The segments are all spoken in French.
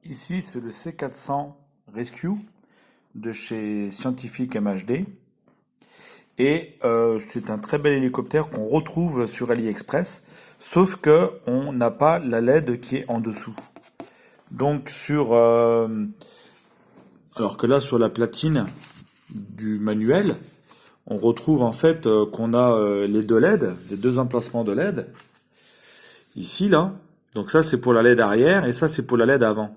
Ici, c'est le C400 Rescue de chez Scientific MHD. Et c'est un très bel hélicoptère qu'on retrouve sur AliExpress, sauf que on n'a pas la LED qui est en dessous. Donc alors que là sur la platine du manuel, on retrouve en fait qu'on a les deux LED, les deux emplacements de LED ici là. Donc ça c'est pour la LED arrière et ça c'est pour la LED avant.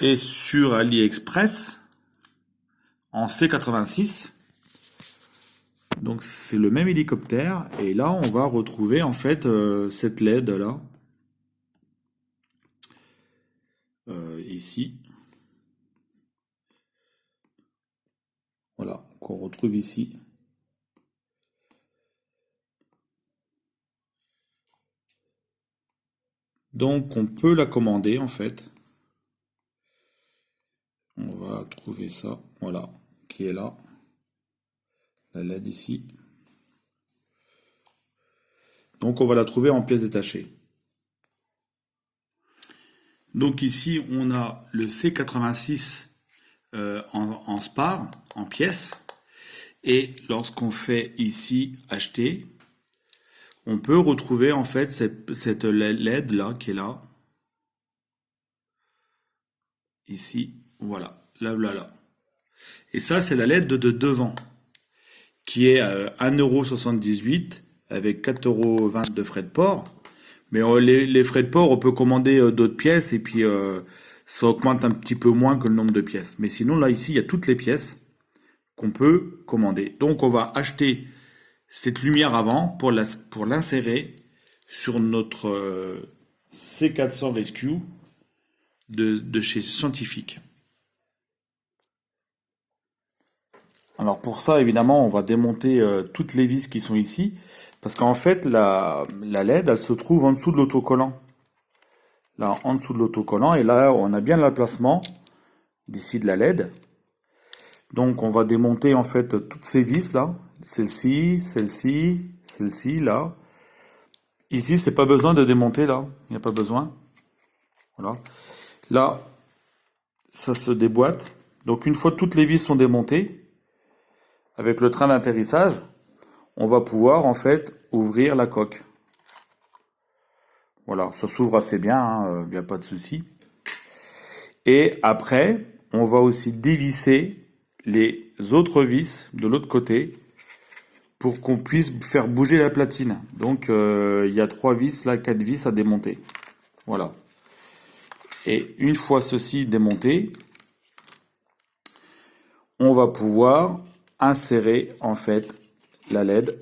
Et sur AliExpress en C86. Donc c'est le même hélicoptère et là on va retrouver en fait cette LED là ici, voilà qu'on retrouve ici. Donc on peut la commander en fait. On va trouver ça, voilà, qui est là, la LED ici. Donc on va la trouver en pièces détachées. Donc ici on a le C86 en spare, en pièces. Et lorsqu'on fait ici acheter, on peut retrouver en fait cette LED là qui est là. Ici, voilà, là. Et ça c'est la LED de devant qui est 1,78 € avec 4,20 € de frais de port. Mais les frais de port, on peut commander d'autres pièces et puis ça augmente un petit peu moins que le nombre de pièces. Mais sinon, là, ici, il y a toutes les pièces qu'on peut commander. Donc, on va acheter cette lumière avant pour l'insérer sur notre C400 Rescue de chez Scientific. Alors pour ça, évidemment, on va démonter toutes les vis qui sont ici, parce qu'en fait, la LED, elle se trouve en dessous de l'autocollant. Là, en dessous de l'autocollant, et là, on a bien l'emplacement d'ici de la LED. Donc, on va démonter en fait toutes ces vis là, celle-ci, celle-ci, celle-ci, là. Ici, c'est pas besoin de démonter là, il n'y a pas besoin. Voilà. Là, ça se déboîte. Donc, une fois toutes les vis sont démontées, avec le train d'atterrissage, on va pouvoir en fait ouvrir la coque. Voilà, ça s'ouvre assez bien, il n'y a pas de souci. Et après, on va aussi dévisser les autres vis de l'autre côté pour qu'on puisse faire bouger la platine. Donc il y a 3 vis là, 4 vis à démonter. Voilà. Et une fois ceci démonté, on va pouvoir insérer en fait la LED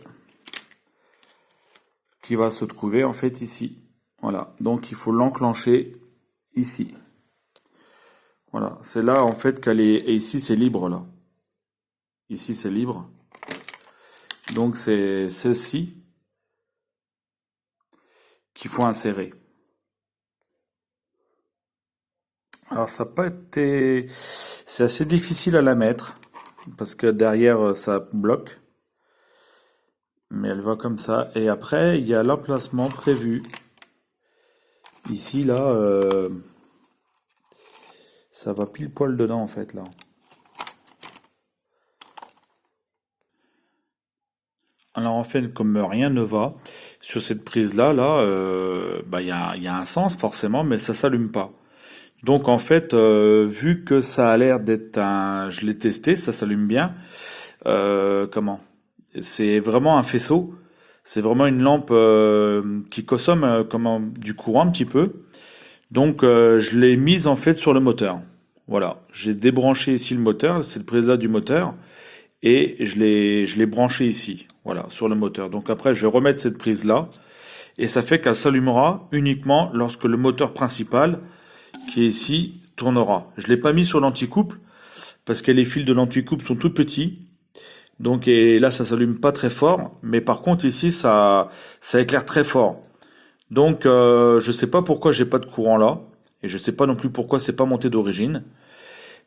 qui va se trouver en fait ici. Voilà, donc il faut l'enclencher ici. Voilà, c'est là en fait qu'elle est. Et ici c'est libre là. Ici c'est libre. Donc c'est ceci qu'il faut insérer. Alors ça n'a pas été. C'est assez difficile à la mettre parce que derrière ça bloque. Mais elle va comme ça. Et après il y a l'emplacement prévu. Ici là, ça va pile poil dedans en fait là. Alors en fait, comme rien ne va sur cette prise là, bah il y a un sens forcément, mais ça s'allume pas. Donc en fait, vu que ça a l'air d'être je l'ai testé, ça s'allume bien. Comment? C'est vraiment un faisceau. C'est vraiment une lampe qui consomme du courant un petit peu. Donc je l'ai mise en fait sur le moteur. Voilà, j'ai débranché ici le moteur, c'est le prise là du moteur. Et je l'ai branché ici, voilà, sur le moteur. Donc après, je vais remettre cette prise là, et ça fait qu'elle s'allumera uniquement lorsque le moteur principal, qui est ici, tournera. Je l'ai pas mis sur l'anticouple, parce que les fils de l'anticouple sont tout petits, donc et là ça s'allume pas très fort, mais par contre ici ça éclaire très fort. Donc je sais pas pourquoi j'ai pas de courant là, et je sais pas non plus pourquoi c'est pas monté d'origine,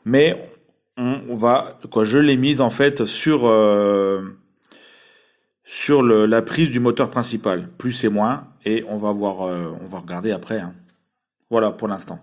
mais je l'ai mise en fait sur la prise du moteur principal, plus et moins, et on va voir, on va regarder après, hein. Voilà pour l'instant.